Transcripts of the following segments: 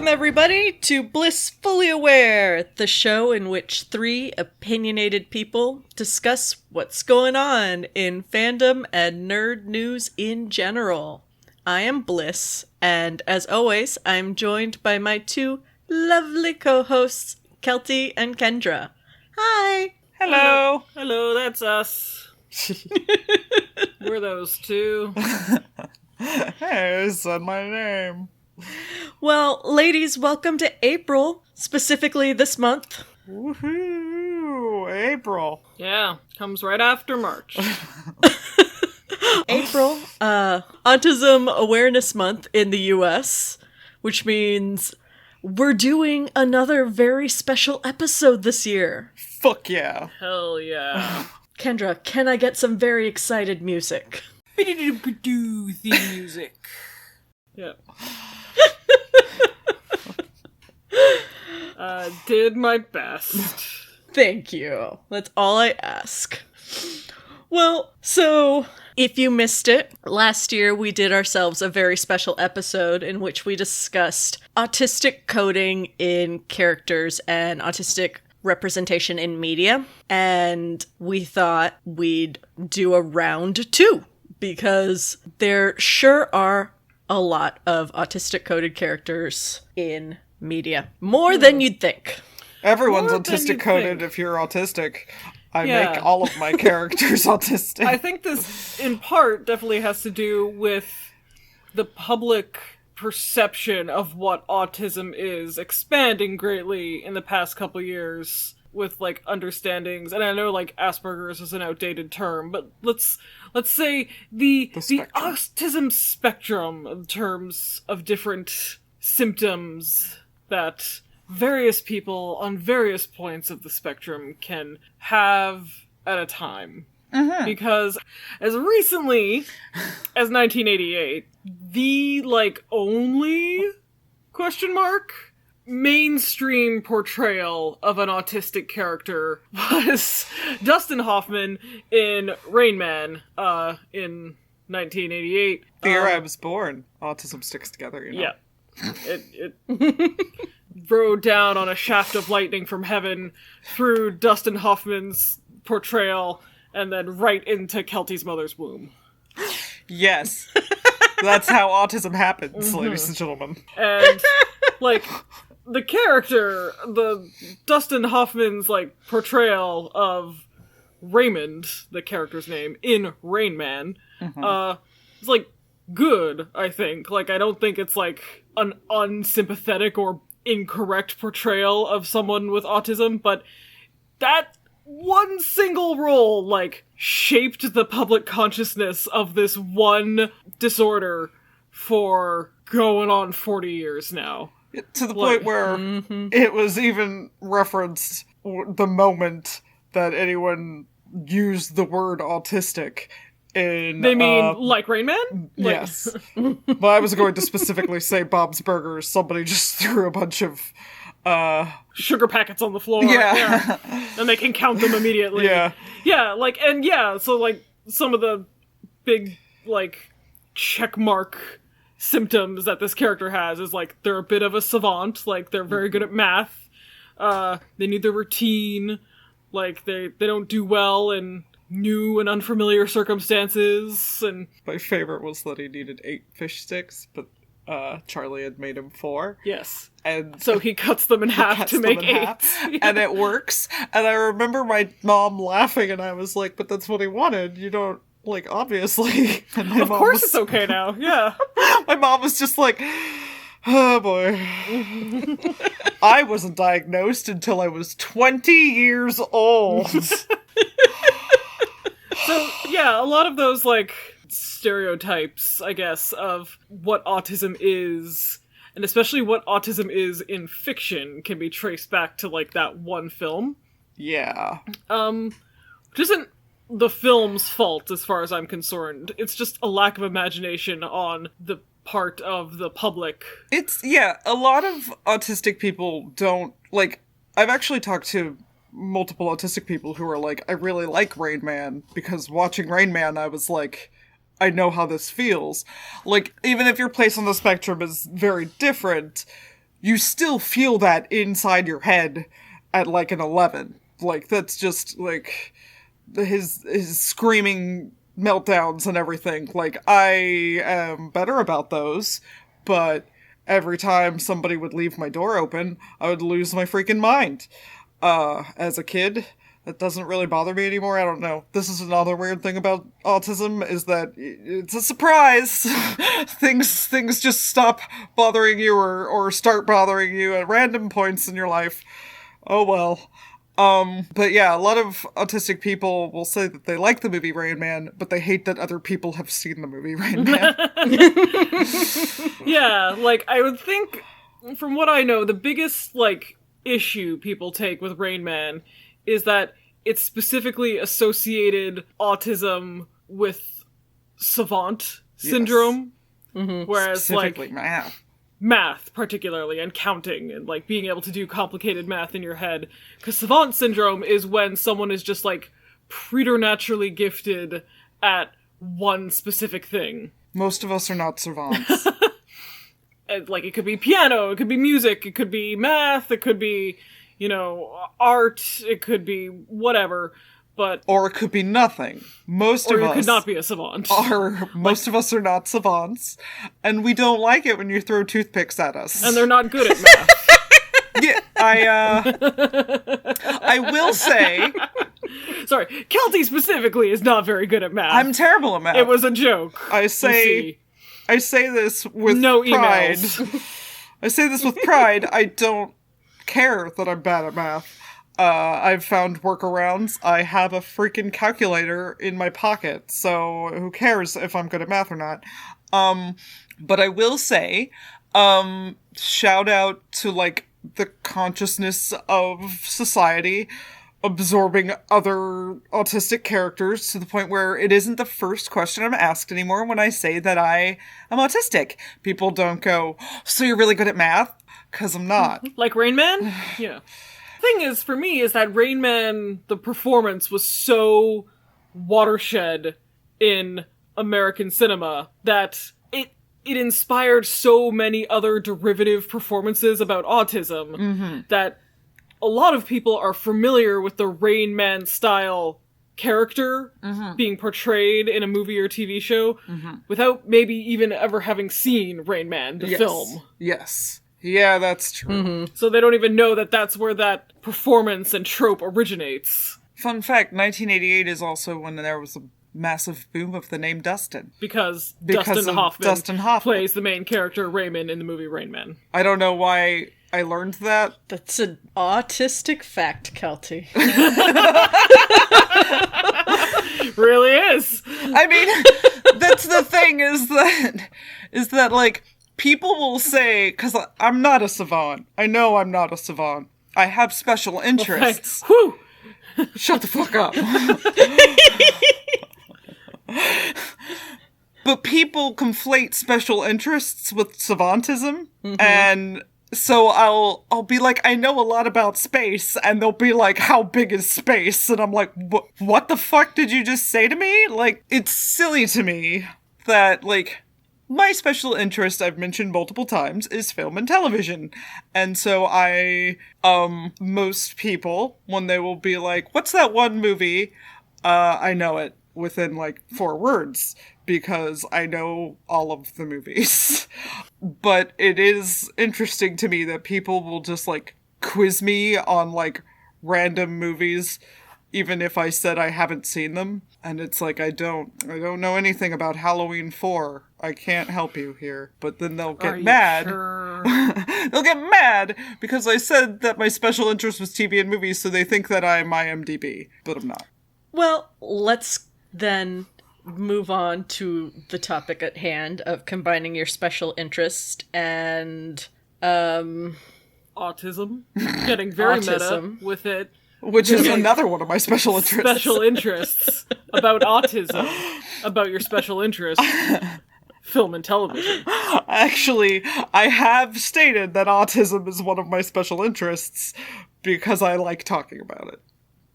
Welcome, everybody, to Blissfully Aware, the show in which three opinionated people discuss what's going on in fandom and nerd news in general. I am Bliss, and as always, I'm joined by my two lovely co-hosts, Kelty and Kendra. Hi! Hello! Hello, that's us. We're those two. Hey, I said my name. Well, ladies, welcome to April, specifically this month. Woohoo! April. Yeah, comes right after March. April, Autism Awareness Month in the US, which means we're doing another very special episode this year. Fuck yeah. Hell yeah. Kendra, can I get some very excited music? Theme music. Yeah. Did my best. Thank you. That's all I ask. Well, so if you missed it, last year we did ourselves a very special episode in which we discussed autistic coding in characters and autistic representation in media. And we thought we'd do a round two because there sure are a lot of autistic coded characters in media. More than you'd think. Everyone's More than autistic you'd coded think. if you're autistic. I Yeah. make all of my characters autistic. I think this, in part, definitely has to do with the public perception of what autism is expanding greatly in the past couple years with, like, understandings. And I know, like, Asperger's is an outdated term, but let's say the spectrum. autism spectrum in terms of different symptoms that various people on various points of the spectrum can have at a time. Because as recently as 1988, the, like, only question mark mainstream portrayal of an autistic character was Dustin Hoffman in Rain Man in 1988. The year I was born, autism sticks together, you know? Yeah. It rode down on a shaft of lightning from heaven through Dustin Hoffman's portrayal and then right into Kelty's mother's womb. Yes. That's how autism happens, ladies and gentlemen. And, like, the character, the Dustin Hoffman's, like, portrayal of Raymond, the character's name, in Rain Man, is, like, good, I think. Like, I don't think it's, like, an unsympathetic or incorrect portrayal of someone with autism, but that one single role, like, shaped the public consciousness of this one disorder for going on 40 years now. To the point where it was even referenced the moment that anyone used the word autistic in... They mean, like Rain Man? Like, Yes. But I was going to specifically say Bob's Burgers. Somebody just threw a bunch of... sugar packets on the floor. Yeah. And they can count them immediately. Yeah. Yeah, like, and yeah, so, like, some of the big, like, checkmark symptoms that this character has is, like, they're a bit of a savant, like, they're very good at math, they need their routine, like, they don't do well in new and unfamiliar circumstances, and... My favorite was that he needed 8 fish sticks, but Charlie had made him 4. Yes. And So he cuts them in half cuts to them make in 8. half, and it works. And I remember my mom laughing, and I was like, but that's what he wanted. You don't, like, obviously. And my Of mom course was, it's okay now, yeah. My mom was just like, oh boy. I wasn't diagnosed until I was 20 years old. So, yeah, a lot of those, like, stereotypes, I guess, of what autism is, and especially what autism is in fiction, can be traced back to, like, that one film. Yeah. Which isn't the film's fault, as far as I'm concerned. It's just a lack of imagination on the part of the public. It's, yeah, a lot of autistic people don't, like, I've actually talked to multiple autistic people who are like, I really like Rain Man, because watching Rain Man, I was like, I know how this feels. Like, even if your place on the spectrum is very different, you still feel that inside your head at like an 11. Like, that's just, like, his screaming meltdowns and everything. Like, I am better about those, but every time somebody would leave my door open, I would lose my freaking mind. As a kid, that doesn't really bother me anymore. I don't know. This is another weird thing about autism, is that it's a surprise. Things just stop bothering you or start bothering you at random points in your life. Oh well. But yeah, a lot of autistic people will say that they like the movie Rain Man, but they hate that other people have seen the movie Rain Man. Yeah, like, I would think, from what I know, the biggest, like, issue people take with Rain Man is that it's specifically associated autism with savant syndrome. Yes. Mm-hmm. Whereas, specifically like, math, particularly, and counting, and, like, being able to do complicated math in your head. Because savant syndrome is when someone is just, like, preternaturally gifted at one specific thing. Most of us are not savants. And, like, it could be piano, it could be music, it could be math, it could be, you know, art, it could be whatever. But, or it could be nothing. Most of us could not be a savant. Most of us are not savants, and we don't like it when you throw toothpicks at us. And they're not good at math. Yeah, I will say... Sorry, Kelty specifically is not very good at math. I'm terrible at math. It was a joke. I say this with no pride. Emails. I say this with pride. I don't care that I'm bad at math. I've found workarounds. I have a freaking calculator in my pocket, so who cares if I'm good at math or not? But I will say, shout out to, like, the consciousness of society absorbing other autistic characters to the point where it isn't the first question I'm asked anymore when I say that I am autistic. People don't go, so you're really good at math? 'Cause I'm not. Like Rain Man? Yeah. Thing is, for me, is that Rain Man, the performance, was so watershed in American cinema that it inspired so many other derivative performances about autism that a lot of people are familiar with the Rain Man style character being portrayed in a movie or TV show without maybe even ever having seen Rain Man, the film. Yes. Yeah, that's true. So they don't even know that that's where that performance and trope originates. Fun fact, 1988 is also when there was a massive boom of the name Dustin. Because Dustin Hoffman plays the main character, Raymond, in the movie Rain Man. I don't know why I learned that. That's an autistic fact, Kelty. Really is. I mean, that's the thing, is that, like, people will say, because I'm not a savant. I know I'm not a savant. I have special interests. Whew! Shut the fuck up. But people conflate special interests with savantism, and so I'll be like, I know a lot about space, and they'll be like, how big is space? And I'm like, what the fuck did you just say to me? Like, it's silly to me that, like, my special interest, I've mentioned multiple times, is film and television. And so most people, when they will be like, what's that one movie? I know it within, like, 4 words, because I know all of the movies. But it is interesting to me that people will just, like, quiz me on, like, random movies, even if I said I haven't seen them. And it's like, I don't know anything about Halloween 4. I can't help you here. But then they'll get mad. Sure? They'll get mad because I said that my special interest was TV and movies, so they think that I'm IMDb. But I'm not. Well, let's then move on to the topic at hand of combining your special interest and autism. Getting very meta with it. Which is another one of my special interests. Special interests about autism. About your special interest. Film and television. Actually, I have stated that autism is one of my special interests because I like talking about it.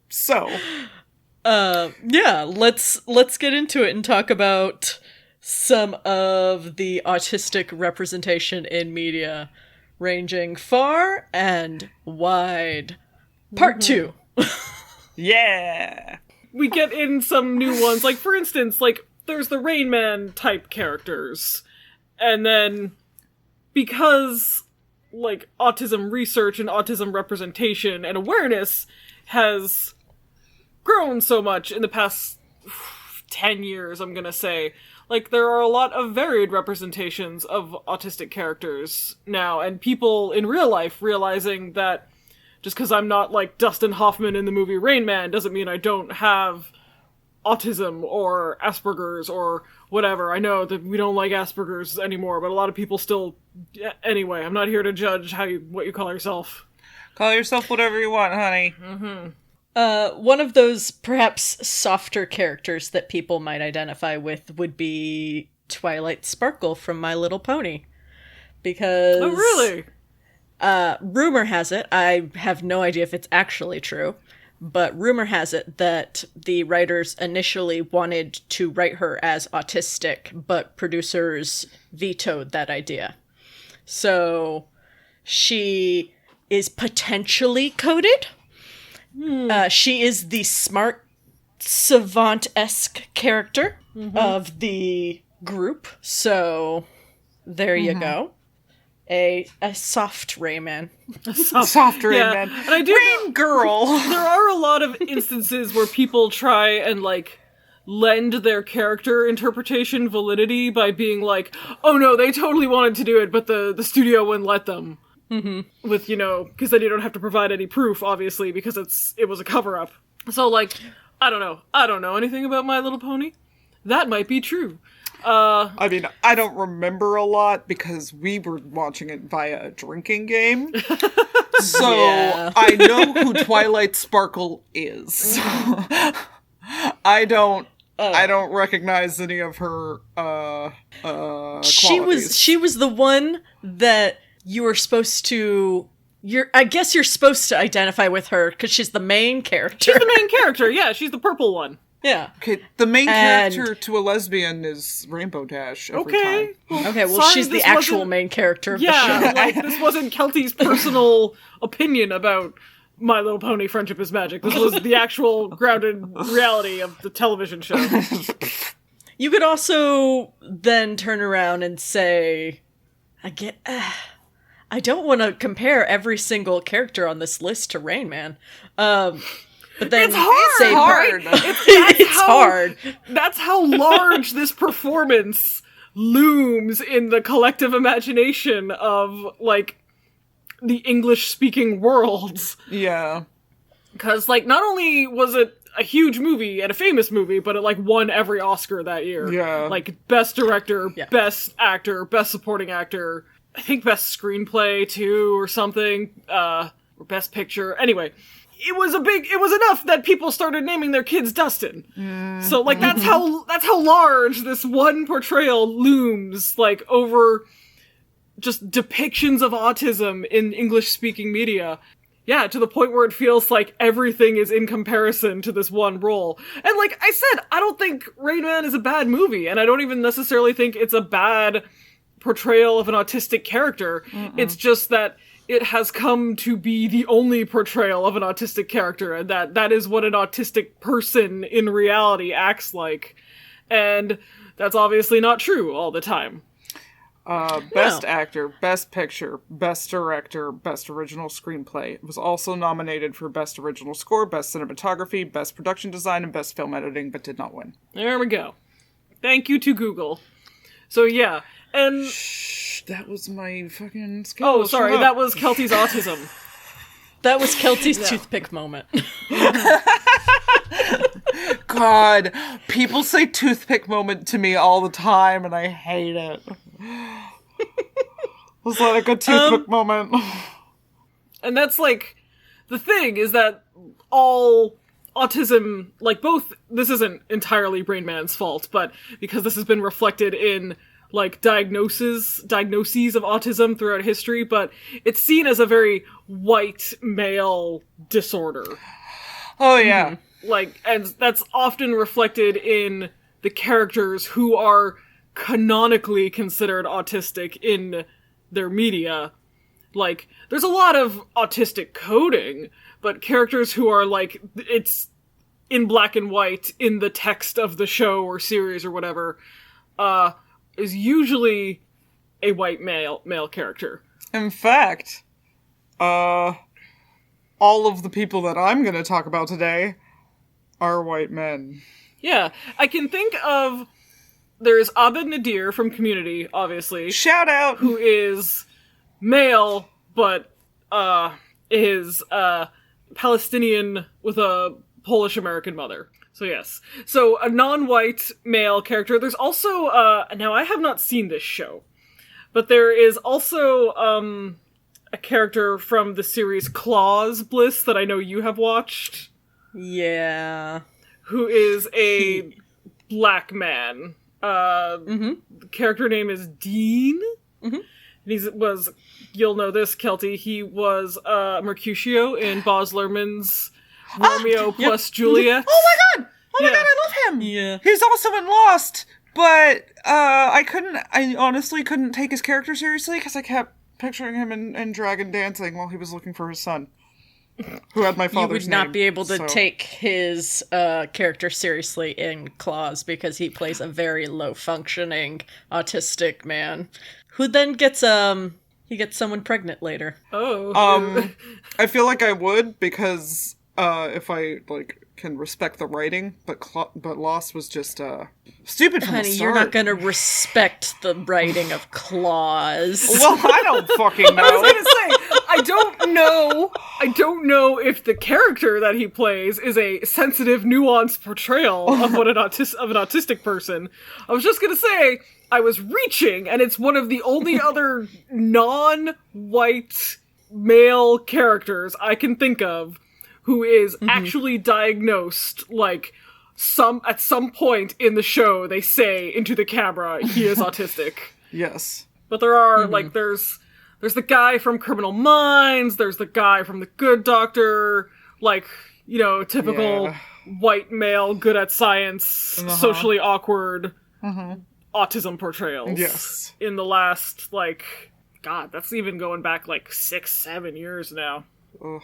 So, yeah, let's get into it and talk about some of the autistic representation in media ranging far and wide. Part 2. Yeah! We get in some new ones, like, for instance, like, there's the Rain Man type characters. And then, because, like, autism research and autism representation and awareness has grown so much in the past 10 years, I'm gonna say, like, there are a lot of varied representations of autistic characters now, and people in real life realizing that just because I'm not, like, Dustin Hoffman in the movie Rain Man doesn't mean I don't have autism or Asperger's or whatever. I know that we don't like Asperger's anymore, but a lot of people still... Anyway, I'm not here to judge what you call yourself. Call yourself whatever you want, honey. One of those perhaps softer characters that people might identify with would be Twilight Sparkle from My Little Pony. Because... Oh, really? Rumor has it, I have no idea if it's actually true, but rumor has it that the writers initially wanted to write her as autistic, but producers vetoed that idea. So she is potentially coded. She is the smart, savant-esque character of the group, so there you go. A soft Rayman. Soft Rayman. And I do Rain Girl! There are a lot of instances where people try and, like, lend their character interpretation validity by being like, oh no, they totally wanted to do it, but the studio wouldn't let them. With, because then you don't have to provide any proof, obviously, because it was a cover-up. So, like, I don't know anything about My Little Pony. That might be true. I mean, I don't remember a lot because we were watching it via a drinking game. So Yeah. I know who Twilight Sparkle is. I don't recognize any of her qualities. She was the one that you were supposed to... I guess you're supposed to identify with her because she's the main character. She's the main character, yeah, she's the purple one. Yeah. Okay, the main character to a lesbian is Rainbow Dash every time. Okay, well, Sorry, she's the this actual wasn't- main character of the Yeah, show. like, this wasn't Kelty's personal opinion about My Little Pony Friendship is Magic. This was the actual grounded reality of the television show. You could also then turn around and say, I don't want to compare every single character on this list to Rain Man. But then It's hard, say, hard. It's hard. That's how large this performance looms in the collective imagination of, like, the English-speaking worlds. Yeah. Because, like, not only was it a huge movie and a famous movie, but it, like, won every Oscar that year. Yeah. Like, Best Director, Yeah. Best Actor, Best Supporting Actor, I think Best Screenplay, too, or something, or Best Picture. Anyway, it was enough that people started naming their kids Dustin. So, like, that's how large this one portrayal looms, like, over just depictions of autism in English-speaking media. Yeah, to the point where it feels like everything is in comparison to this one role. And like I said, I don't think Rain Man is a bad movie, and I don't even necessarily think it's a bad portrayal of an autistic character. It's just that it has come to be the only portrayal of an autistic character, and that is what an autistic person in reality acts like. And that's obviously not true all the time. Best Actor, Best Picture, Best Director, Best Original Screenplay. It was also nominated for Best Original Score, Best Cinematography, Best Production Design, and Best Film Editing, but did not win. There we go. Thank you to Google. So yeah, and... Shh, that was my fucking skill. Oh, sorry, that was Kelty's autism. That was Kelty's toothpick moment. God, people say toothpick moment to me all the time, and I hate it. Was that a good toothpick moment? And that's, like, the thing is that all autism, like, both, this isn't entirely Rain Man's fault, but because this has been reflected in, like, diagnoses of autism throughout history, but it's seen as a very white male disorder. Oh, yeah. Like, and that's often reflected in the characters who are canonically considered autistic in their media. Like, there's a lot of autistic coding, but characters who are, like, it's in black and white in the text of the show or series or whatever, is usually a white male character. In fact, all of the people that I'm going to talk about today are white men. Yeah, I can think of... There's Abed Nadir from Community, obviously. Shout out! Who is male, but is Palestinian with a Polish-American mother. So yes. So a non-white male character. There's also, now I have not seen this show, but there is also a character from the series Claws Bliss that I know you have watched. Yeah. Who is a black man. The character name is Dean. Mm-hmm. And you'll know this, Kelty, he was Mercutio in Baz Luhrmann's Romeo plus Juliet. Oh my god, I love him! Yeah. He's also in Lost, but I honestly couldn't take his character seriously because I kept picturing him in Dragon Dancing while he was looking for his son, who had my father's name. You would not be able to take his character seriously in Claws because he plays a very low-functioning autistic man who then gets someone pregnant later. Oh. I feel like I would because if I can respect the writing, but Lost was just stupid from the start. Honey, you're not gonna respect the writing of Claws. Well, I don't fucking know. I was gonna say, I don't know if the character that he plays is a sensitive, nuanced portrayal of what an autistic person. I was just gonna say, I was reaching, and it's one of the only other non-white male characters I can think of who is actually diagnosed, at some point in the show, they say into the camera, he is autistic. Yes. But there are, there's the guy from Criminal Minds, there's the guy from The Good Doctor, typical white male, good at science, socially awkward, autism portrayals. Yes. In the last, God, that's even going back, 6-7 years now. Ugh.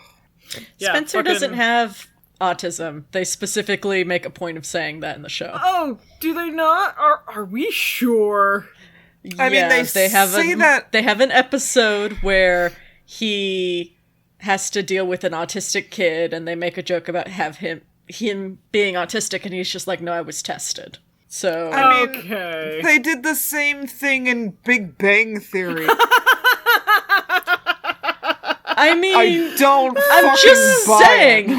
Yeah, Spencer doesn't have autism. They specifically make a point of saying that in the show. Oh, do they not? Are we sure? I mean, they have that... They have an episode where he has to deal with an autistic kid, and they make a joke about him being autistic, and he's just like, no, I was tested. So... I mean, they did the same thing in Big Bang Theory. I mean, I'm just saying.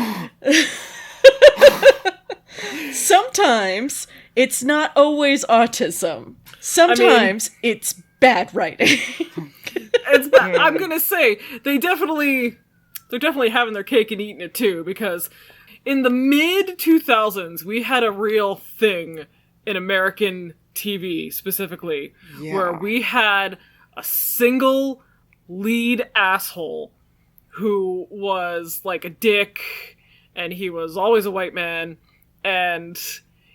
Sometimes it's not always autism. Sometimes it's bad writing. I'm gonna say they're definitely having their cake and eating it too, because in the mid 2000s we had a real thing in American TV specifically where we had a single lead asshole who was a dick, and he was always a white man, and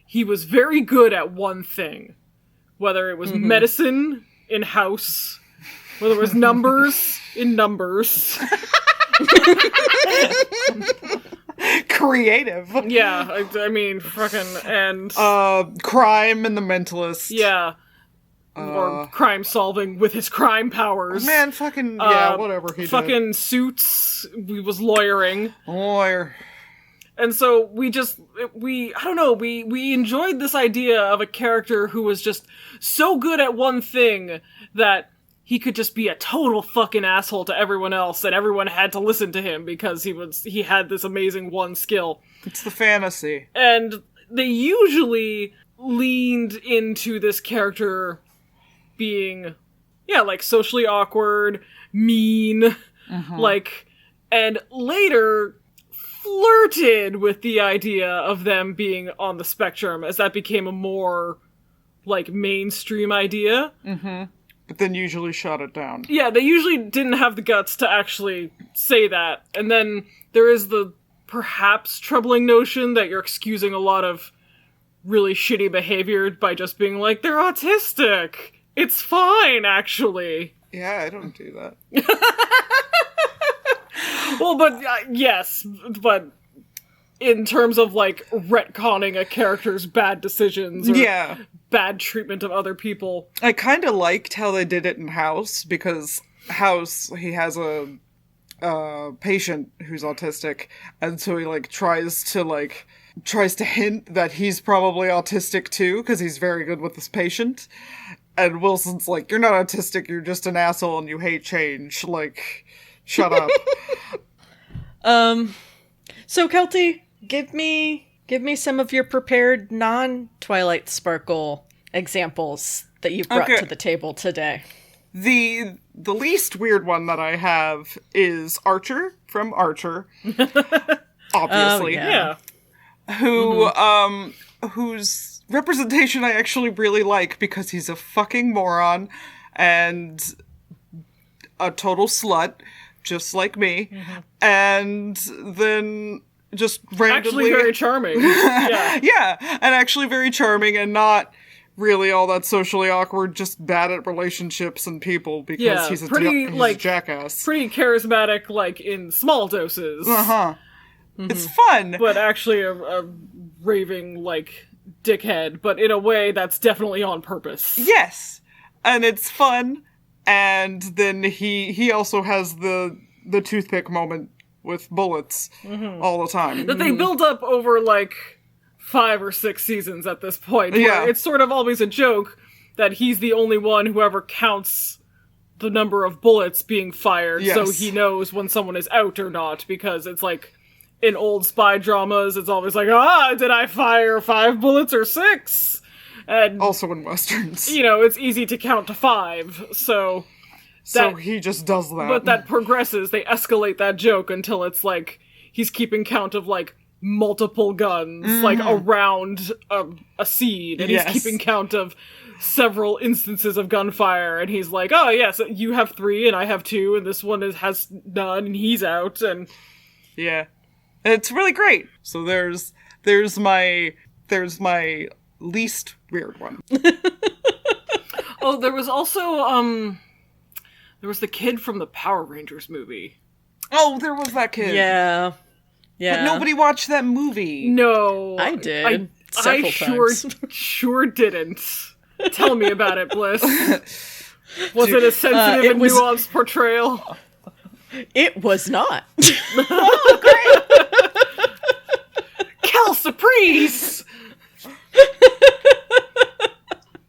he was very good at one thing. Whether it was medicine in house, whether it was numbers in numbers. Creative. Yeah, I mean, fucking, and... crime and The Mentalist. Yeah. Or crime solving with his crime powers. Man, fucking, whatever he did. Fucking Suits, he was lawyering. Lawyer. And so we enjoyed this idea of a character who was just so good at one thing that he could just be a total fucking asshole to everyone else, and everyone had to listen to him because he had this amazing one skill. It's the fantasy. And they usually leaned into this character being, socially awkward, mean, and later flirted with the idea of them being on the spectrum as that became a more, mainstream idea. Mm-hmm. But then usually shot it down. Yeah, they usually didn't have the guts to actually say that. And then there is the perhaps troubling notion that you're excusing a lot of really shitty behavior by just being they're autistic. It's fine, actually. Yeah, I don't do that. Well, but yes, but in terms of, like, retconning a character's bad decisions or bad treatment of other people. I kind of liked how they did it in House, because House, he has a patient who's autistic, and so he, like, tries to hint that he's probably autistic too, because he's very good with this patient. And Wilson's like, you're not autistic, you're just an asshole and you hate change. Like, shut up. So Kelty, give me some of your prepared non-Twilight Sparkle examples that you've brought to the table today. The least weird one that I have is Archer from Archer. Obviously. Yeah. Whose representation I actually really like, because he's a fucking moron and a total slut, just like me. Mm-hmm. And then just randomly... Actually very charming. Yeah. Yeah, and actually very charming and not really all that socially awkward, just bad at relationships and people, because he's a jackass. Pretty charismatic, like, in small doses. Uh-huh. Mm-hmm. It's fun! But actually a raving, like, dickhead, but in a way that's definitely on purpose. Yes! And it's fun, and then he also has the toothpick moment with bullets all the time. That they build up over, like, 5 or 6 seasons at this point. Where it's sort of always a joke that he's the only one who ever counts the number of bullets being fired, so he knows when someone is out or not, because it's like, in old spy dramas, it's always like, did I fire 5 bullets or 6? And also in Westerns. You know, it's easy to count to 5, so he just does that. But that progresses, they escalate that joke until it's like, he's keeping count of, like, multiple guns, like, around a seed, and he's keeping count of several instances of gunfire, and he's like, oh yes, you have 3, and I have 2, and this one has none, and he's out, and... Yeah. It's really great. So there's my least weird one. Oh, there was also, there was the kid from the Power Rangers movie. Oh, there was that kid. Yeah. But nobody watched that movie. No. I did. Several times. Sure didn't. Tell me about it, Bliss. Was it a sensitive and nuanced portrayal? It was not. Oh, great! Cal Surprise!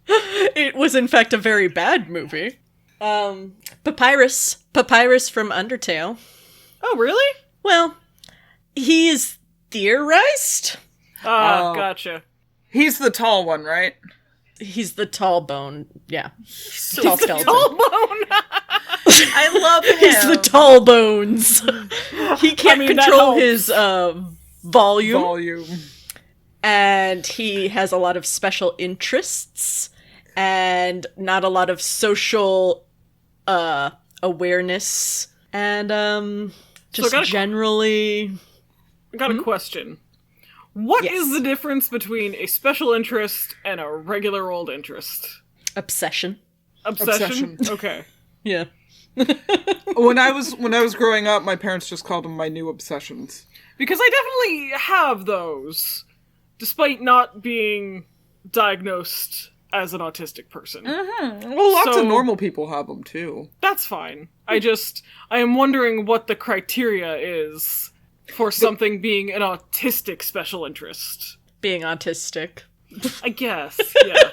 It was, in fact, a very bad movie. Papyrus from Undertale. Oh, really? Well, he is theorized. Oh, gotcha. He's the tall one, right? He's the tall bone. Yeah. Tall skeleton. Tall bone! I love him. He's the tall bones. He can't control his volume. And he has a lot of special interests and not a lot of social awareness. And just generally... I got a question. What is the difference between a special interest and a regular old interest? Obsession. Obsession? Okay. Yeah. When I was growing up, my parents just called them my new obsessions. Because I definitely have those, despite not being diagnosed as an autistic person. Mm-hmm. Well, lots of normal people have them, too. That's fine. I am wondering what the criteria is for something being an autistic special interest. Being autistic. I guess, yeah.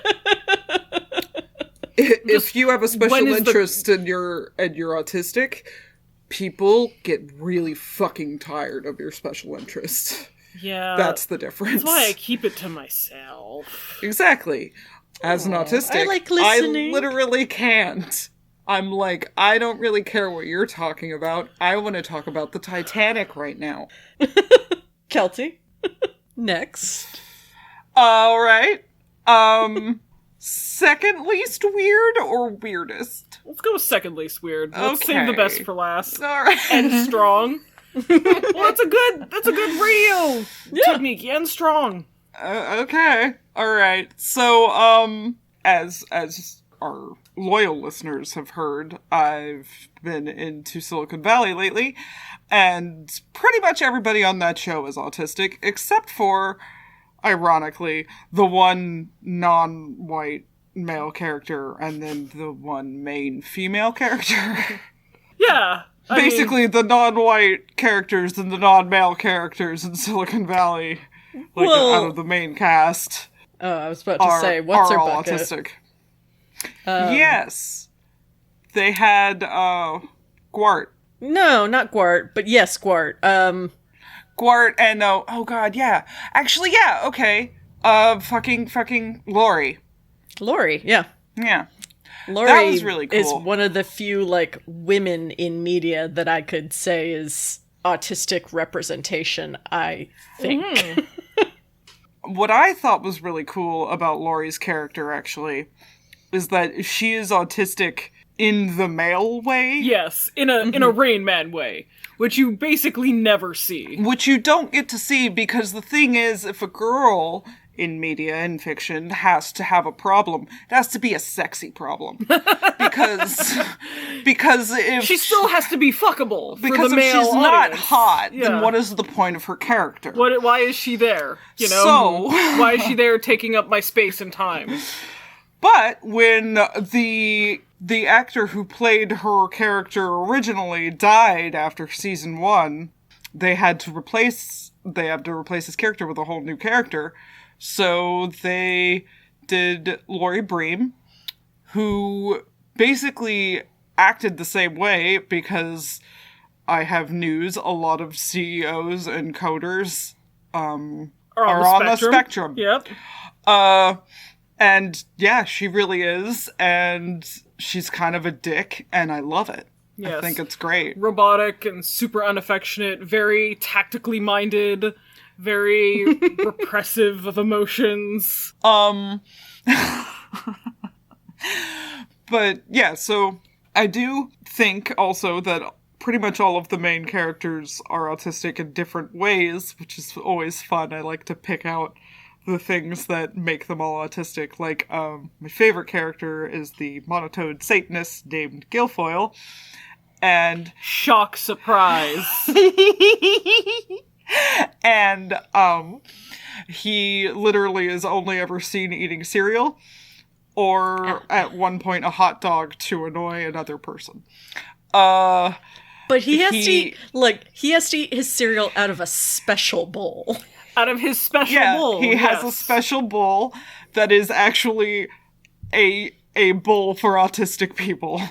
If you have a special interest and you're autistic, people get really fucking tired of your special interest. Yeah. That's the difference. That's why I keep it to myself. Exactly. As an autistic, I like listening. I literally can't. I'm like, I don't really care what you're talking about. I want to talk about the Titanic right now. Kelty. Next. All right. Second least weird or weirdest? Let's go with second least weird. Let's save the best for last. All right. And strong. Well, that's a good radio technique. And strong. Okay. All right. So, as our loyal listeners have heard, I've been into Silicon Valley lately, and pretty much everybody on that show is autistic, except for, ironically, the one non-white male character and then the one main female character. Yeah. Basically, the non-white characters and the non-male characters in Silicon Valley, like, out of the main cast, Oh, I was about to say, what's her all bucket? autistic. Yes. They had, Gwart. No, not Gwart, but yes, Gwart. Gwart and, oh god, yeah. Actually, yeah, okay. Fucking Lori. Lori, yeah. Yeah. Lori That was really cool. is one of the few, like, women in media that I could say is autistic representation, I think. What I thought was really cool about Lori's character, actually, is that she is autistic in the male way. Yes, in a Rain Man way, which you basically never see. Which you don't get to see, because the thing is, if a girl in media and fiction has to have a problem, it has to be a sexy problem. because if She still has to be fuckable for because the if male she's not audience. hot, Yeah. then what is the point of her character? Why is she there? You know? So- Why is she there taking up my space and time? But when the actor who played her character originally died after season 1, they had to replace his character with a whole new character. So they did Lori Bream, who basically acted the same way, because I have news, a lot of CEOs and coders are on the spectrum. Yep. And yeah, she really is, and she's kind of a dick, and I love it. Yes. I think it's great. Robotic and super unaffectionate, very tactically minded, very repressive of emotions. But yeah, so I do think also that pretty much all of the main characters are autistic in different ways, which is always fun. I like to pick out the things that make them all autistic. Like, my favorite character is the monotone Satanist named Guilfoyle, and Shock surprise. and he literally is only ever seen eating cereal, or at one point a hot dog to annoy another person. But he has to eat his cereal out of a special bowl. Out of his special bowl. He has a special bowl that is actually a bowl for autistic people.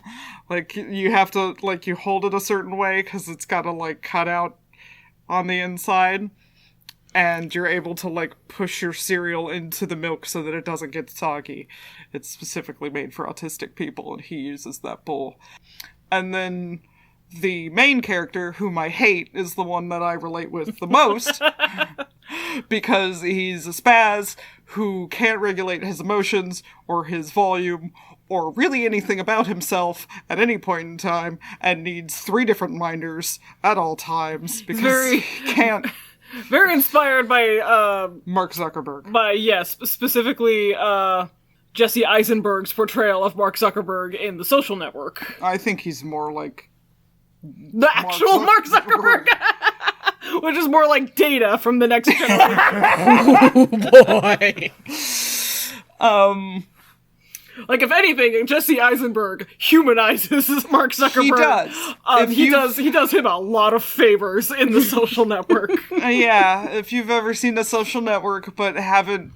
Like, you have to, like, you hold it a certain way because it's got to, like, cut out on the inside. And you're able to, like, push your cereal into the milk so that it doesn't get soggy. It's specifically made for autistic people, and he uses that bowl. And then the main character, whom I hate, is the one that I relate with the most. Because he's a spaz who can't regulate his emotions or his volume or really anything about himself at any point in time, and needs 3 different minders at all times because he can't. Very inspired by Mark Zuckerberg. Specifically Jesse Eisenberg's portrayal of Mark Zuckerberg in The Social Network. I think he's more like The actual Mark Zuckerberg! Which is more like Data from the next generation. Oh boy. Like, if anything, Jesse Eisenberg humanizes Mark Zuckerberg. He does. He does him a lot of favors in The Social Network. Yeah, if you've ever seen The Social Network but haven't,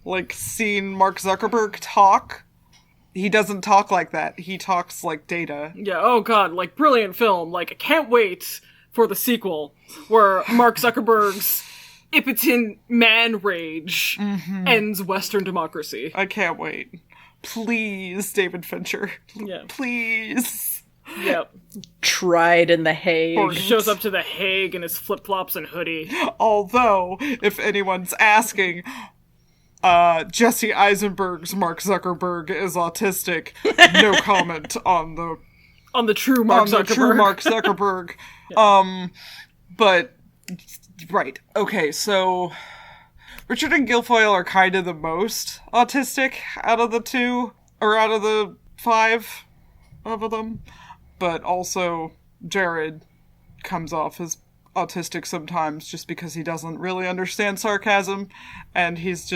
like, seen Mark Zuckerberg talk, he doesn't talk like that. He talks like Data. Yeah, oh god, like, brilliant film. Like, I can't wait for the sequel, where Mark Zuckerberg's impotent man rage ends Western democracy. I can't wait. Please, David Fincher. Yeah. Please. Yep. Tried in The Hague. Or shows up to The Hague in his flip-flops and hoodie. Although, if anyone's asking, Jesse Eisenberg's Mark Zuckerberg is autistic. No comment on the true Mark Zuckerberg. The true Mark Zuckerberg. Yeah. But right. Okay, so Richard and Guilfoyle are kind of the most autistic out of the two, or out of the 5 of them, but also Jared comes off as autistic sometimes just because he doesn't really understand sarcasm, and he's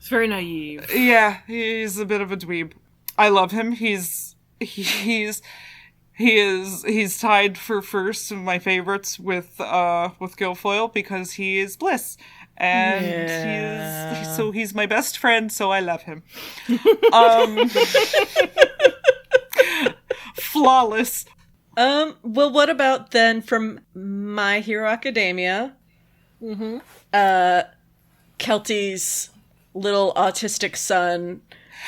very naive. Yeah, he's a bit of a dweeb. I love him. He's tied for first of my favorites with Guilfoyle because he is Bliss. And he's my best friend, so I love him. Flawless. Well, what about then from My Hero Academia? Kelty's little autistic son,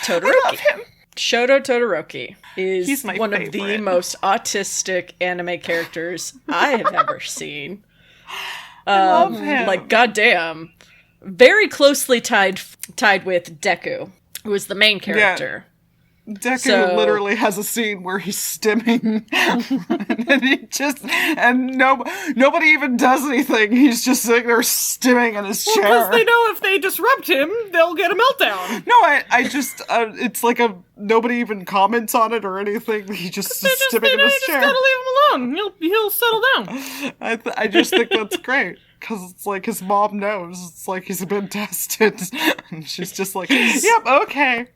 Todoroki. I love him. Shoto Todoroki is one favorite. of the most autistic anime characters I have ever seen. I love him. Like, goddamn. Very closely tied with Deku, who is the main character. Deku literally has a scene where he's stimming, and nobody even does anything. He's just sitting there stimming in his chair. Because they know if they disrupt him, they'll get a meltdown. No, I just, it's like nobody even comments on it or anything. He just is stimming in his chair. Just gotta leave him alone. He'll settle down. I just think that's great. Because it's like his mom knows. It's like he's been tested. And she's just like, yep, okay.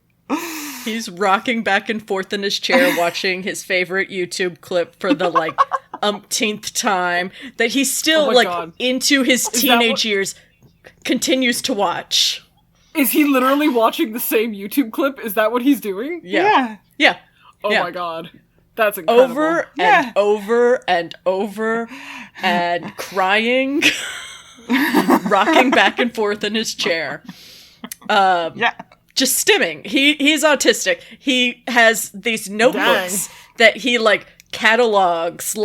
He's rocking back and forth in his chair watching his favorite YouTube clip for the, umpteenth time that he's still, God. into his teenage years continues to watch. Is he literally watching the same YouTube clip? Is that what he's doing? Yeah. Oh my god. That's incredible. Over and over and over and crying, rocking back and forth in his chair. Just stimming. He's autistic. He has these notebooks that he catalogs,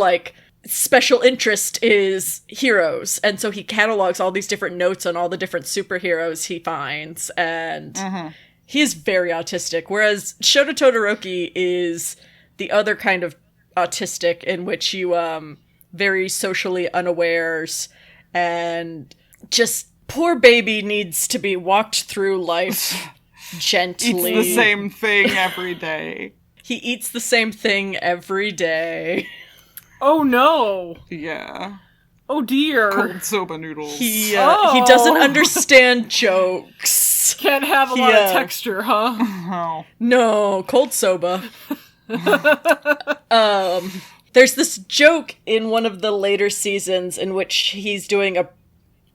special interest is heroes, and so he catalogs all these different notes on all the different superheroes he finds, and he is very autistic, whereas Shoto Todoroki is the other kind of autistic in which you very socially unawares, and just poor baby needs to be walked through life gently. Eats the same thing every day. He eats the same thing every day. Oh no! Yeah. Oh dear. Cold soba noodles. He doesn't understand jokes. Can't have a lot of texture, huh? Oh. No, cold soba. There's this joke in one of the later seasons in which he's doing a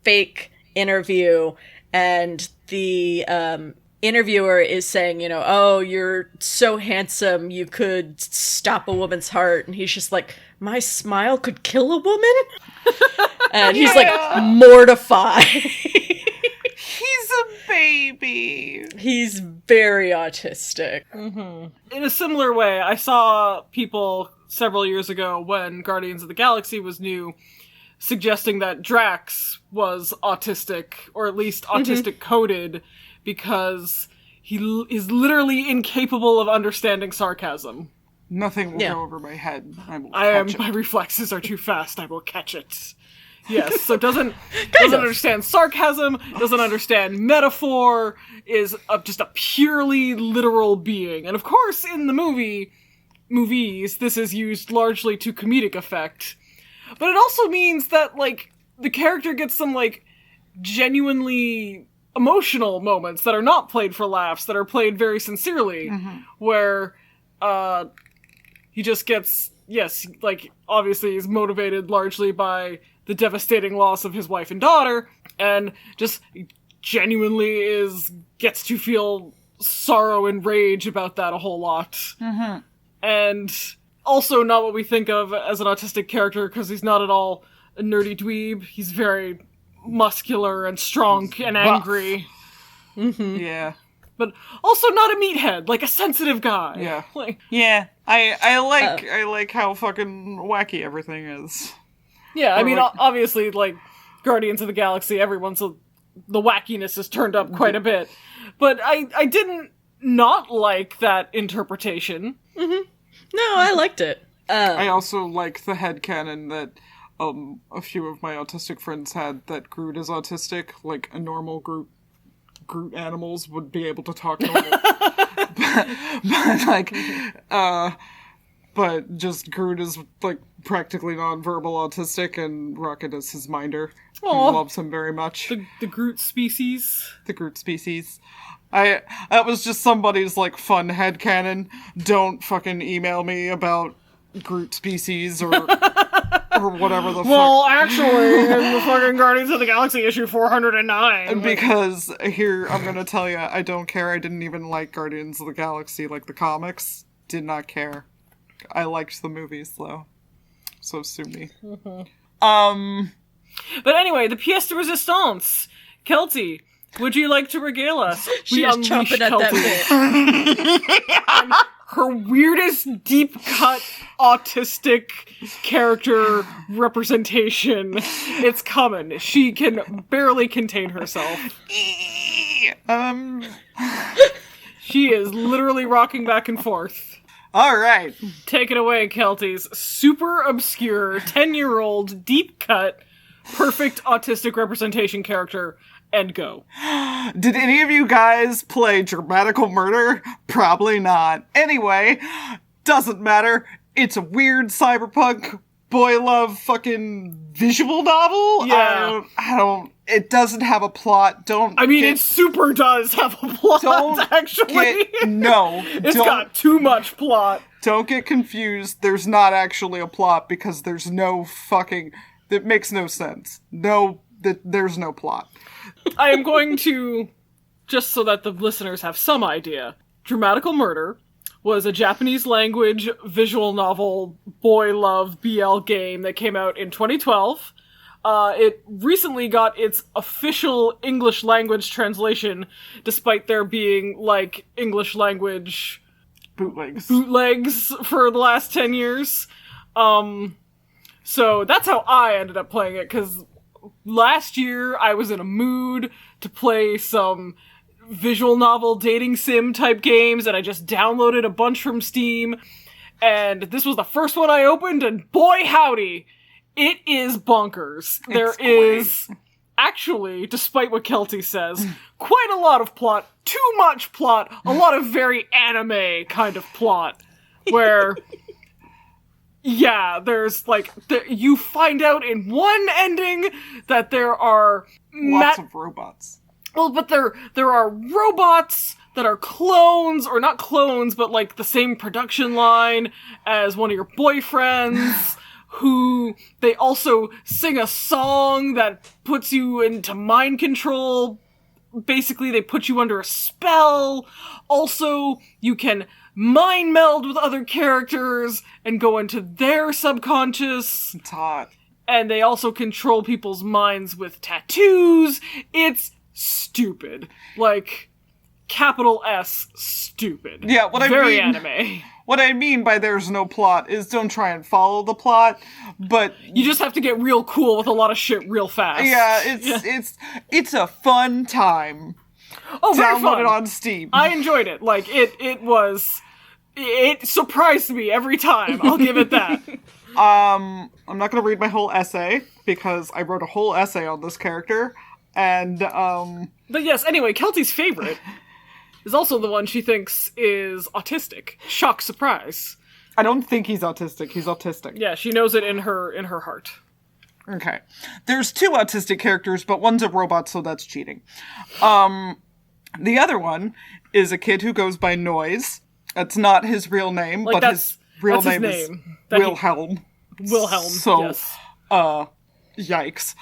fake interview, and the interviewer is saying, oh, you're so handsome, you could stop a woman's heart. And he's just like, my smile could kill a woman? And he's mortified. He's a baby. He's very autistic. Mm-hmm. In a similar way, I saw people several years ago when Guardians of the Galaxy was new, suggesting that Drax was autistic, or at least autistic coded, because he is literally incapable of understanding sarcasm. Nothing will go over my head. My reflexes are too fast. I will catch it. Yes, so doesn't understand sarcasm, doesn't understand metaphor, is just a purely literal being. And of course, in the movies, this is used largely to comedic effect. But it also means that, the character gets some, genuinely emotional moments that are not played for laughs, that are played very sincerely, where, he just gets, obviously he's motivated largely by the devastating loss of his wife and daughter, and just genuinely gets to feel sorrow and rage about that a whole lot. And also not what we think of as an autistic character, because he's not at all a nerdy dweeb. He's very muscular and strong and angry. Yeah. But also not a meathead, a sensitive guy. Yeah. Yeah. I like how fucking wacky everything is. Yeah, I mean, obviously, Guardians of the Galaxy, the wackiness is turned up quite a bit. But I didn't not like that interpretation. No, I liked it. I also like the headcanon that a few of my autistic friends had, that Groot is autistic, a normal Groot animals would be able to talk normal. but like, but just Groot is like practically non-verbal autistic, and Rocket is his minder. He loves him very much. The Groot species. The Groot species. That was just somebody's like fun headcanon. Don't fucking email me about Groot species or whatever the fuck. Well, actually, in the fucking Guardians of the Galaxy issue 409. Because here, I'm gonna tell you, I don't care. I didn't even like Guardians of the Galaxy, like the comics. Did not care. I liked the movies, though. So sue me. Mm-hmm. But anyway, the pièce de résistance. Kelty, would you like to regale us? She is chomping at that bit. Her weirdest deep-cut autistic character representation. It's coming. She can barely contain herself. She is literally rocking back and forth. All right. Take it away, Kelty's super obscure, 10-year-old, deep-cut, perfect autistic representation character, and go. Did any of you guys play Dramatical Murder? Probably not. Anyway, doesn't matter. It's a weird cyberpunk boy love fucking visual novel. Yeah. I don't. It doesn't have a plot. It super does have a plot, actually. It's got too much plot. Don't get confused. There's not actually a plot because there's no fucking... It makes no sense. There's no plot. I am going to, just so that the listeners have some idea, Dramatical Murder was a Japanese language visual novel boy love BL game that came out in 2012. It recently got its official English language translation, despite there being, like, English language bootlegs for the last 10 years. So that's how I ended up playing it, because last year I was in a mood to play some visual novel dating sim type games, and I just downloaded a bunch from Steam, and this was the first one I opened, and boy howdy, it is bonkers. There is actually, despite what Kelty says, quite a lot of plot, too much plot, a lot of very anime kind of plot, where... Yeah, there's, like, you find out in one ending that there are... Lots of robots. Well, but there are robots that are clones, or not clones, but, like, the same production line as one of your boyfriends, who they also sing a song that puts you into mind control. Basically, they put you under a spell. Also, you can mind meld with other characters and go into their subconscious. It's hot. And they also control people's minds with tattoos. It's stupid. Like, capital S, stupid. Yeah, Very anime. What I mean by there's no plot is don't try and follow the plot, but... You just have to get real cool with a lot of shit real fast. Yeah, it's a fun time. Oh, very fun. Download it on Steam. I enjoyed it. Like, it surprised me every time. I'll give it that. I'm not gonna read my whole essay, because I wrote a whole essay on this character, and, But yes, anyway, Kelty's favorite is also the one she thinks is autistic. Shock, surprise. I don't think he's autistic. He's autistic. Yeah, she knows it in her heart. Okay. There's two autistic characters, but one's a robot, so that's cheating. The other one is a kid who goes by Noise. That's not his real name, like, but his real name is Wilhelm. Wilhelm, so, yes. Yikes.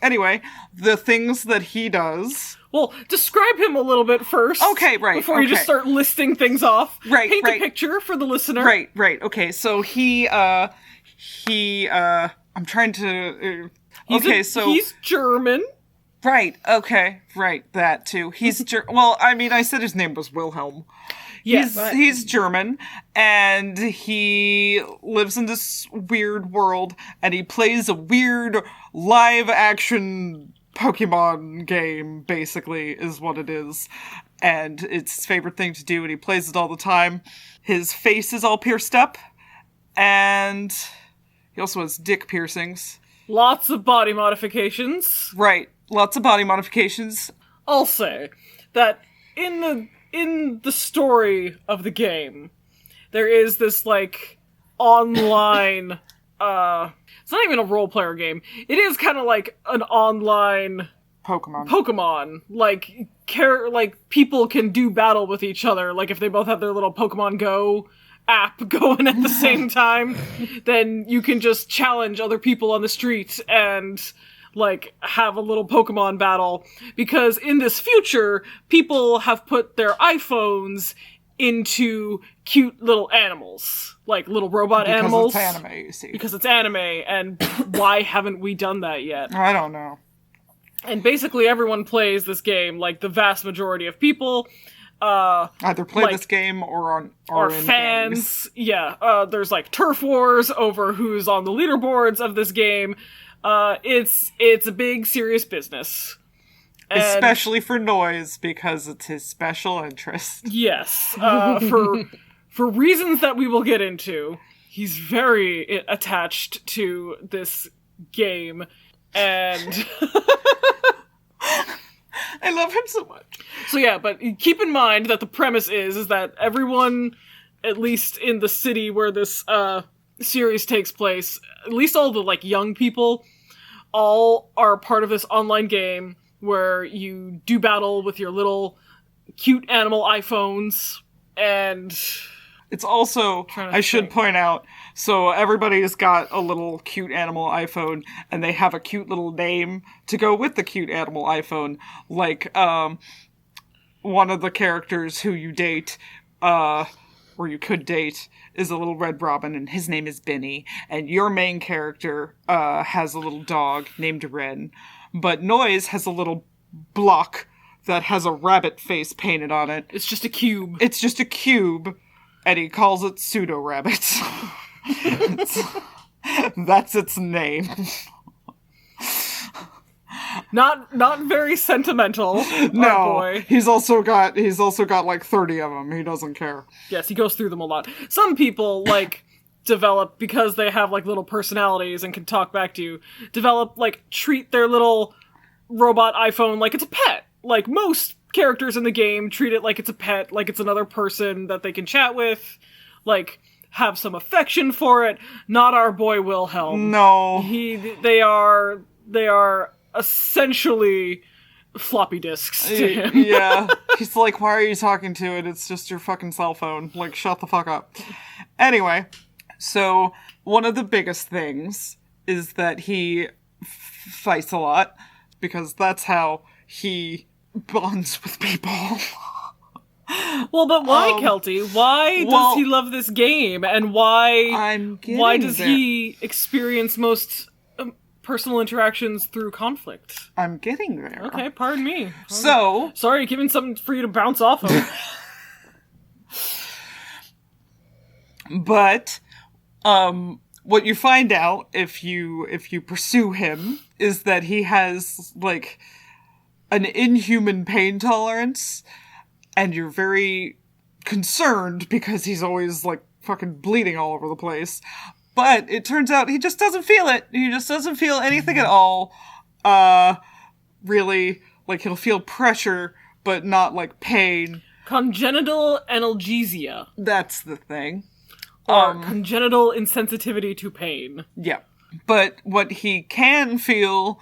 Anyway, the things that he does... Well, describe him a little bit first. Okay, right. Before you just start listing things off. Right, Paint a picture for the listener. Right. Okay, so I'm trying to... He's German. Right, okay, right, that too. He's well, I mean, I said his name was Wilhelm. Yes. He's German, and he lives in this weird world, and he plays a weird live-action Pokemon game, basically, is what it is. And it's his favorite thing to do, and he plays it all the time. His face is all pierced up, and he also has dick piercings. Lots of body modifications. Right. Lots of body modifications. I'll say that in the in the story of the game, there is this, like, online, it's not even a role-player game. It is kind of like an online Pokemon. Like, people can do battle with each other. Like, if they both have their little Pokemon Go app going at the same time, then you can just challenge other people on the street and, like, have a little Pokemon battle. Because in this future, people have put their iPhones into cute little animals. Like, little robot animals. Because it's anime, you see. Because it's anime, and why haven't we done that yet? I don't know. And basically everyone plays this game, like, the vast majority of people. Either play this game or in fans. Games. Yeah, there's, like, turf wars over who's on the leaderboards of this game. It's a big, serious business. And especially for Noise, because it's his special interest. Yes. For reasons that we will get into, he's very attached to this game. And I love him so much. So yeah, but keep in mind that the premise is that everyone, at least in the city where this series takes place, at least all the, like, young people, all are part of this online game where you do battle with your little cute animal iPhones, and it's also, I should point out, so everybody's got a little cute animal iPhone, and they have a cute little name to go with the cute animal iPhone. Like, one of the characters who you date, or you could date, is a little red robin, and his name is Benny. And your main character has a little dog named Ren. But Noise has a little block that has a rabbit face painted on it. It's just a cube. It's just a cube, and he calls it Pseudo-Rabbit. That's its name. Not very sentimental. No, boy. He's also got like 30 of them. He doesn't care. Yes, he goes through them a lot. Some people, like, develop, because they have, like, little personalities and can talk back to you, treat their little robot iPhone like it's a pet. Like, most characters in the game treat it like it's a pet, like it's another person that they can chat with, like, have some affection for it. Not our boy Wilhelm. No. They are essentially floppy disks to him. Yeah. He's like, why are you talking to it? It's just your fucking cell phone. Like, shut the fuck up. Anyway, so one of the biggest things is that he fights a lot, because that's how he bonds with people. Well, but why, Kelty? Why does he love this game? And why does he experience most personal interactions through conflict? I'm getting there. Okay, pardon me. So... Sorry, giving something for you to bounce off of. But, what you find out if you pursue him is that he has, like, an inhuman pain tolerance, and you're very concerned because he's always, like, fucking bleeding all over the place. But it turns out he just doesn't feel it. He just doesn't feel anything at all. Really, like, he'll feel pressure, but not, like, pain. Congenital analgesia. That's the thing. Or congenital insensitivity to pain. Yeah. But what he can feel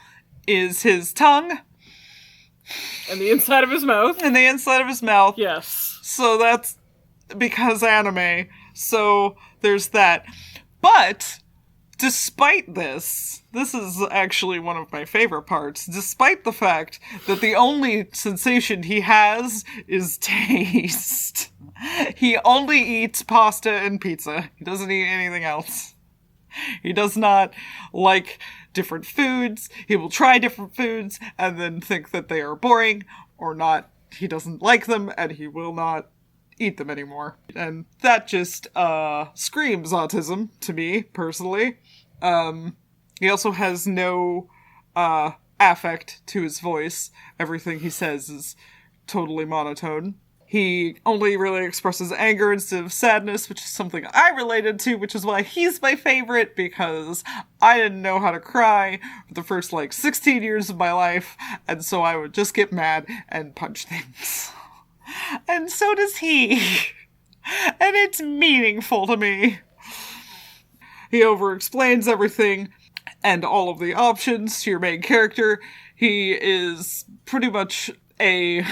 is his tongue. And the inside of his mouth. And the inside of his mouth. Yes. So that's because anime. So there's that. But, despite this is actually one of my favorite parts, despite the fact that the only sensation he has is taste. He only eats pasta and pizza. He doesn't eat anything else. He does not like different foods. He will try different foods and then think that they are boring or not. He doesn't like them and he will not eat them anymore. And that just screams autism to me, personally. He also has no affect to his voice. Everything he says is totally monotone. He only really expresses anger instead of sadness, which is something I related to, which is why he's my favorite, because I didn't know how to cry for the first, 16 years of my life, and so I would just get mad and punch things. And so does he. And it's meaningful to me. He over-explains everything and all of the options to your main character. He is pretty much he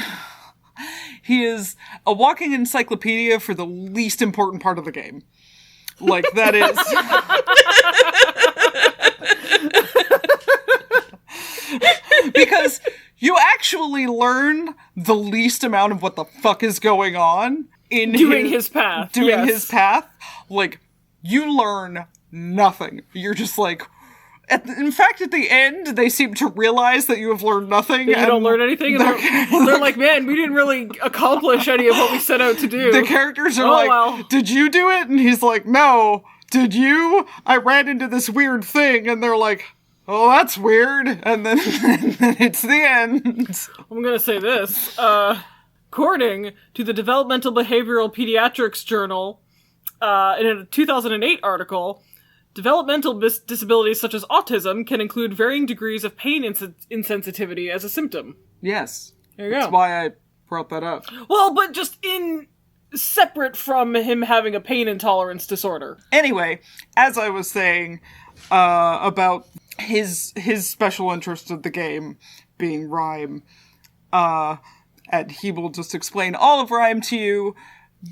is a walking encyclopedia for the least important part of the game. Like, that is... Because you actually learn the least amount of what the fuck is going on in Doing his path. Doing his path. Like, you learn nothing. You're just like... in fact, at the end, they seem to realize that you have learned nothing. You don't learn anything? And they're like, man, we didn't really accomplish any of what we set out to do. The characters are Did you do it? And he's like, no. Did you? I ran into this weird thing. And they're like, oh, that's weird. And then it's the end. I'm going to say this. According to the Developmental Behavioral Pediatrics Journal, in a 2008 article, developmental disabilities such as autism can include varying degrees of pain insensitivity as a symptom. Yes. There you go. That's why I brought that up. Well, but just separate from him having a pain intolerance disorder. Anyway, as I was saying about his special interest of the game being rhyme, and he will just explain all of rhyme to you,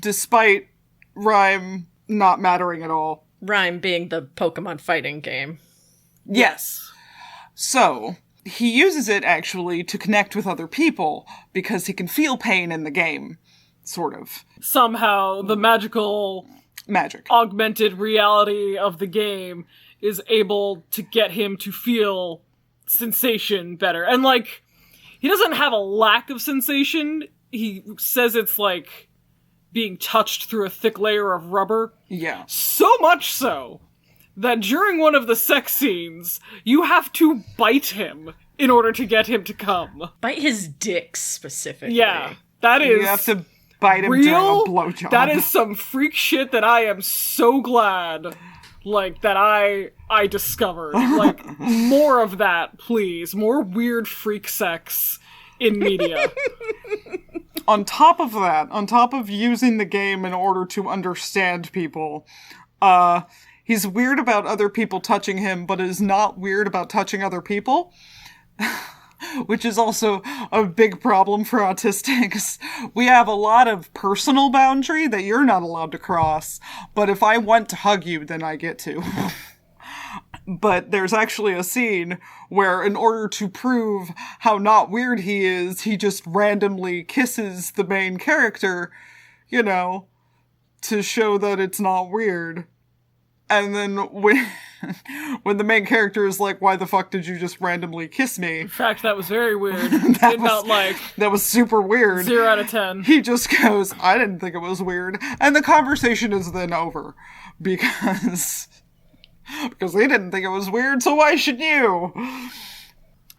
despite rhyme not mattering at all. Rhyme being the Pokemon fighting game. Yes. So, he uses it actually to connect with other people, because he can feel pain in the game. Sort of. Somehow, the magic augmented reality of the game is able to get him to feel sensation better. And, like, he doesn't have a lack of sensation. He says it's like being touched through a thick layer of rubber. Yeah. So much so that during one of the sex scenes, you have to bite him in order to get him to come. Bite his dick, specifically. Yeah. That is... You have to bite him during a blowjob. That is some freak shit that I am so glad, like, that I discovered. Like, more of that, please. More weird freak sex in media. On top of that, on top of using the game in order to understand people, he's weird about other people touching him, but is not weird about touching other people. Which is also a big problem for autistics. We have a lot of personal boundary that you're not allowed to cross, but if I want to hug you, then I get to. But there's actually a scene where, in order to prove how not weird he is, he just randomly kisses the main character, you know, to show that it's not weird. And then when the main character is like, why the fuck did you just randomly kiss me? In fact, that was very weird. That was super weird. 0 out of 10. He just goes, I didn't think it was weird. And the conversation is then over. Because they didn't think it was weird, so why should you?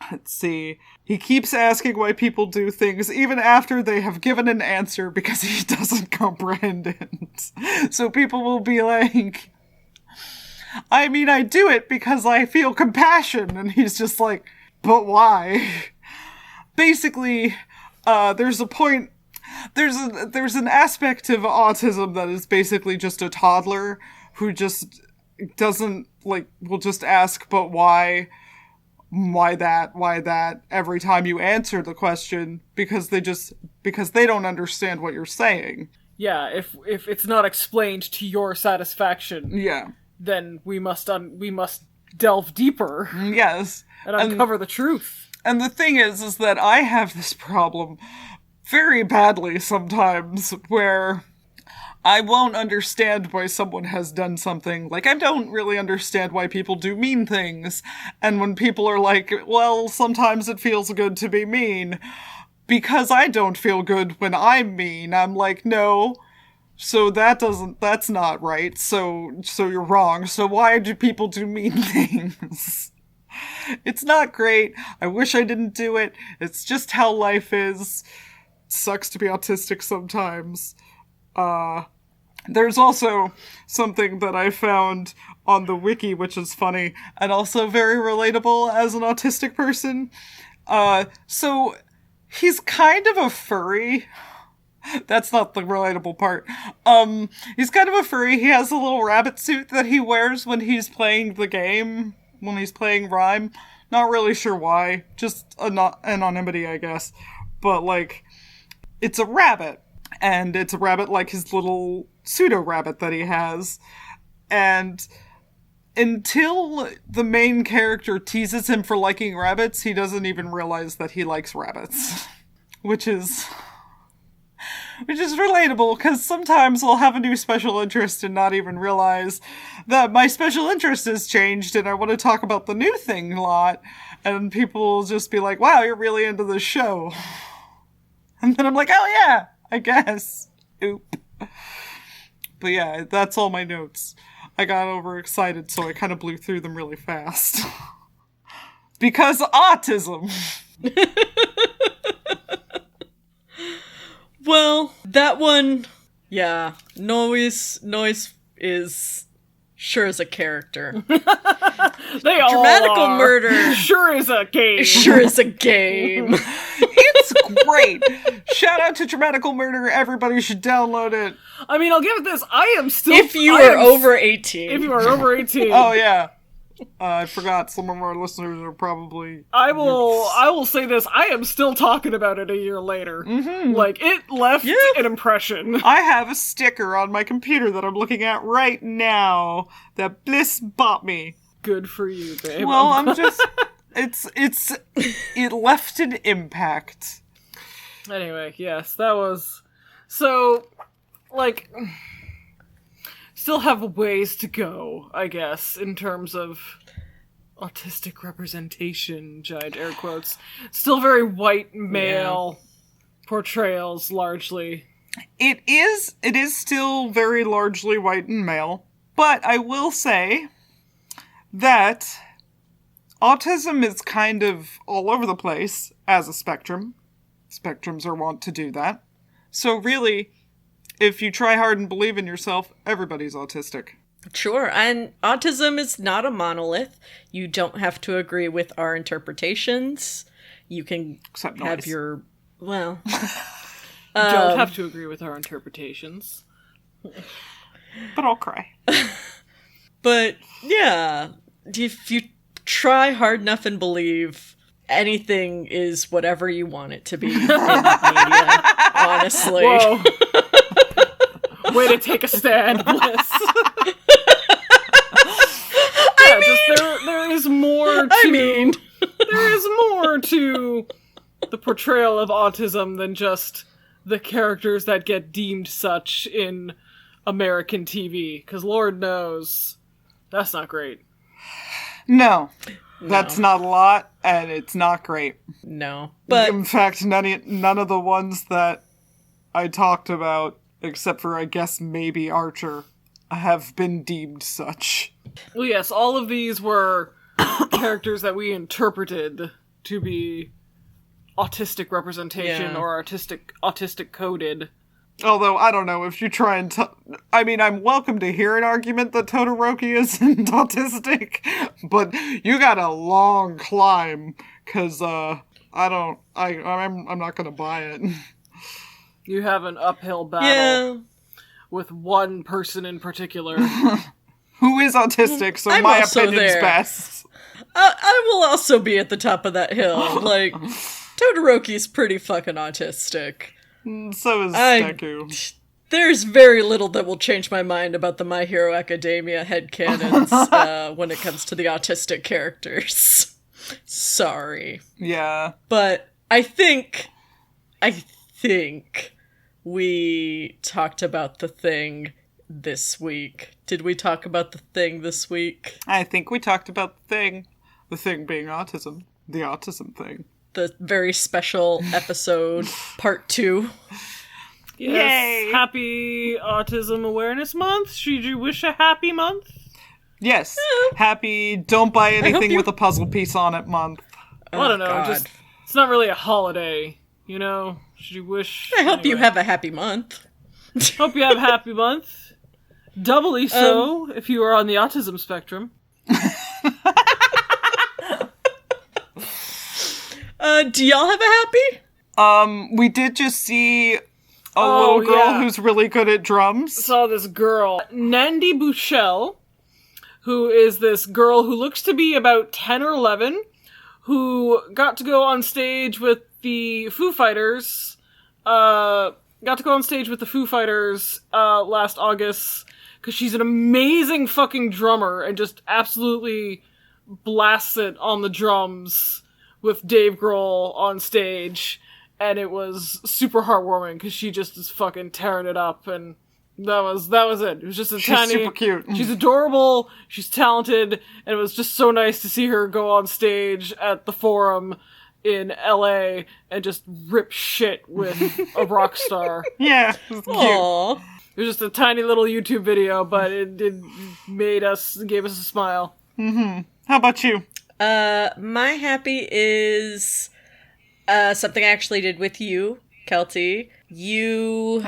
Let's see. He keeps asking why people do things even after they have given an answer because he doesn't comprehend it. So people will be like, I mean, I do it because I feel compassion. And he's just like, but why? Basically, there's a point, there's an aspect of autism that is basically just a toddler who just doesn't, like, will just ask, but why that, every time you answer the question, because they don't understand what you're saying. Yeah, if it's not explained to your satisfaction. Yeah. Then we must delve deeper. Yes. And uncover the truth. And the thing is that I have this problem very badly sometimes, where I won't understand why someone has done something. Like, I don't really understand why people do mean things. And when people are like, well, sometimes it feels good to be mean, because I don't feel good when I'm mean, I'm like, no. So that's not right. So you're wrong. So why do people do mean things? It's not great. I wish I didn't do it. It's just how life is. It sucks to be autistic sometimes. There's also something that I found on the wiki, which is funny, and also very relatable as an autistic person. So he's kind of a furry. That's not the relatable part. He's kind of a furry. He has a little rabbit suit that he wears when he's playing the game, when he's playing Rhyme. Not really sure why. Just anonymity, I guess. But, like, it's a rabbit. And it's a rabbit like his little pseudo-rabbit that he has. And until the main character teases him for liking rabbits, he doesn't even realize that he likes rabbits. Which is relatable, because sometimes I'll have a new special interest and not even realize that my special interest has changed and I want to talk about the new thing a lot, and people will just be like, wow, you're really into this show. And then I'm like, oh yeah, I guess. Oop. But yeah, that's all my notes. I got overexcited, so I kind of blew through them really fast. Because autism! Well, that one, yeah, Noise is sure as a character. They all Dramatical are. Murder Sure is a game. sure is a game. It's great! Shout out to Dramatical Murder, everybody should download it. I mean, I'll give it this. I am still... If you are over 18. If you are over 18. Oh yeah. I forgot some of our listeners are probably... I will say this. I am still talking about it a year later. Mm-hmm. Like, it left an impression. I have a sticker on my computer that I'm looking at right now that Bliss bought me. Good for you, babe. Well, I'm just... It left an impact. Anyway, yes, that was... So, like... Still have ways to go, I guess, in terms of autistic representation, giant air quotes. Still very white male portrayals, largely. It is still very largely white and male, but I will say that autism is kind of all over the place as a spectrum. Spectrums are wont to do that. So really, if you try hard and believe in yourself, everybody's autistic. Sure, and autism is not a monolith. You don't have to agree with our interpretations. You can Except have noise. your... Well... Don't have to agree with our interpretations. But I'll cry. But, yeah, if you try hard enough and believe, anything is whatever you want it to be in media, honestly. Whoa. Way to take a stand, Bliss. There is more to... There is more to the portrayal of autism than just the characters that get deemed such in American TV. Because Lord knows, that's not great. No. That's not a lot, and it's not great. No. But in fact, none of the ones that I talked about, except for, I guess, maybe Archer, have been deemed such. Well, yes, all of these were characters that we interpreted to be autistic representation or autistic coded. Although, I don't know, if you try and I mean, I'm welcome to hear an argument that Todoroki isn't autistic, but you got a long climb, because, I'm not gonna buy it. You have an uphill battle with one person in particular. Who is autistic, so I'm my also opinion's there. best. I will also be at the top of that hill. Like, Todoroki's pretty fucking autistic. So is Deku. There's very little that will change my mind about the My Hero Academia headcanons when it comes to the autistic characters. Sorry. Yeah. But I think we talked about the thing this week. Did we talk about the thing this week? I think we talked about the thing. The thing being autism. The autism thing. The very special episode, part 2. Yes. Yay! Happy Autism Awareness Month. Should you wish a happy month? Yes. Happy don't buy anything with a puzzle piece on it month. I don't know, God. just it's not really a holiday, you know? Should you wish... I hope you have a happy month. Hope you have a happy month. Doubly so if you are on the autism spectrum. Do y'all have a happy? We did just see little girl yeah. who's really good at drums. Saw this girl, Nandi Bushell, who is this girl who looks to be about 10 or 11, who got to go on stage with the Foo Fighters, last August, because she's an amazing fucking drummer and just absolutely blasts it on the drums with Dave Grohl on stage, and it was super heartwarming because she just is fucking tearing it up, and that was it. It was just She's super cute. She's adorable, she's talented, and it was just so nice to see her go on stage at the Forum in LA and just rip shit with a rock star. Yeah, it was cute. Aww. It was just a tiny little YouTube video, but it gave us a smile. Mm-hmm. How about you? My happy is something I actually did with you, Kelty. You,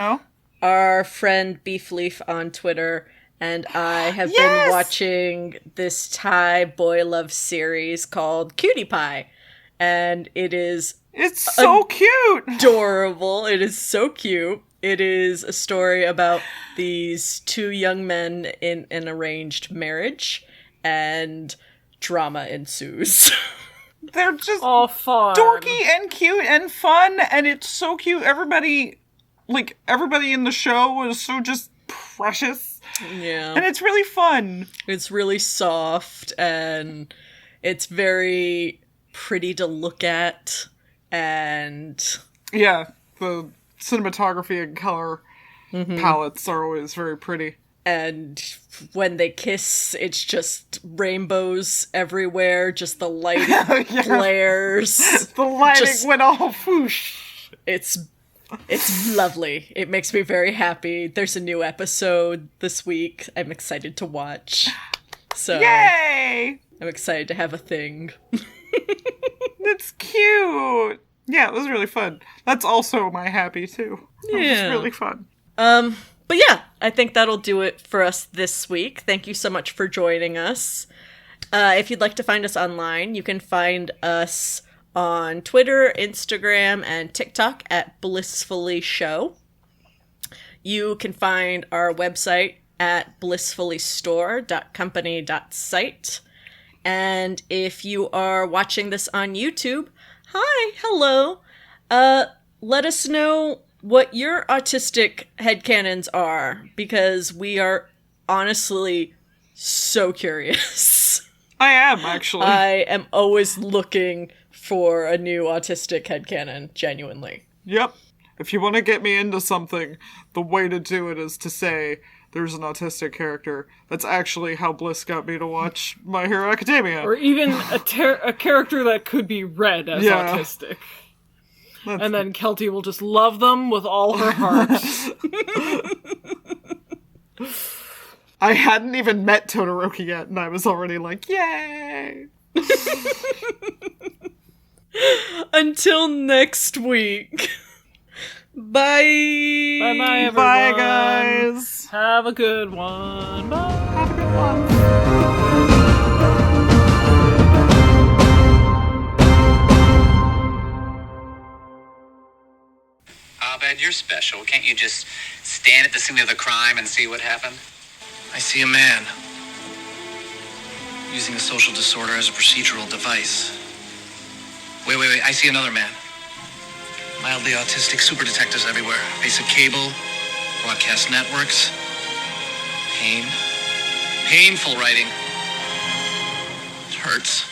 our friend Beef Leaf on Twitter, and I have been watching this Thai boy love series called Cutie Pie. And it's so cute! Adorable. It is so cute. It is a story about these two young men in an arranged marriage, and drama ensues. They're just fun. dorky and cute and fun, and it's so cute. Everybody in the show is so just precious. Yeah. And it's really fun. It's really soft, and it's very pretty to look at, and... Yeah, the cinematography and color palettes are always very pretty. And when they kiss, it's just rainbows everywhere, just the lighting flares. The lighting went all whoosh. It's lovely. It makes me very happy. There's a new episode this week I'm excited to watch. So yay! I'm excited to have a thing. It's cute. Yeah, it was really fun. That's also my happy too. It was just really fun. But yeah, I think that'll do it for us this week. Thank you so much for joining us. If you'd like to find us online, you can find us on Twitter, Instagram, and TikTok at Blissfully Show. You can find our website at blissfullystore.company.site. And if you are watching this on YouTube, hello. Let us know what your autistic headcanons are, because we are honestly so curious. I am, actually. I am always looking for a new autistic headcanon, genuinely. Yep. If you want to get me into something, the way to do it is to say there's an autistic character. That's actually how Bliss got me to watch My Hero Academia. Or even a character that could be read as autistic. And then Kelty will just love them with all her heart. I hadn't even met Todoroki yet, and I was already like, yay! Until next week. Bye! Bye-bye, everyone. Bye, guys! Have a good one. Bye! Have a good one. Abed, you're special. Can't you just stand at the scene of the crime and see what happened? I see a man using a social disorder as a procedural device. Wait. I see another man. Mildly autistic super detectives everywhere. Basic cable, broadcast networks. Pain. Painful writing. It hurts.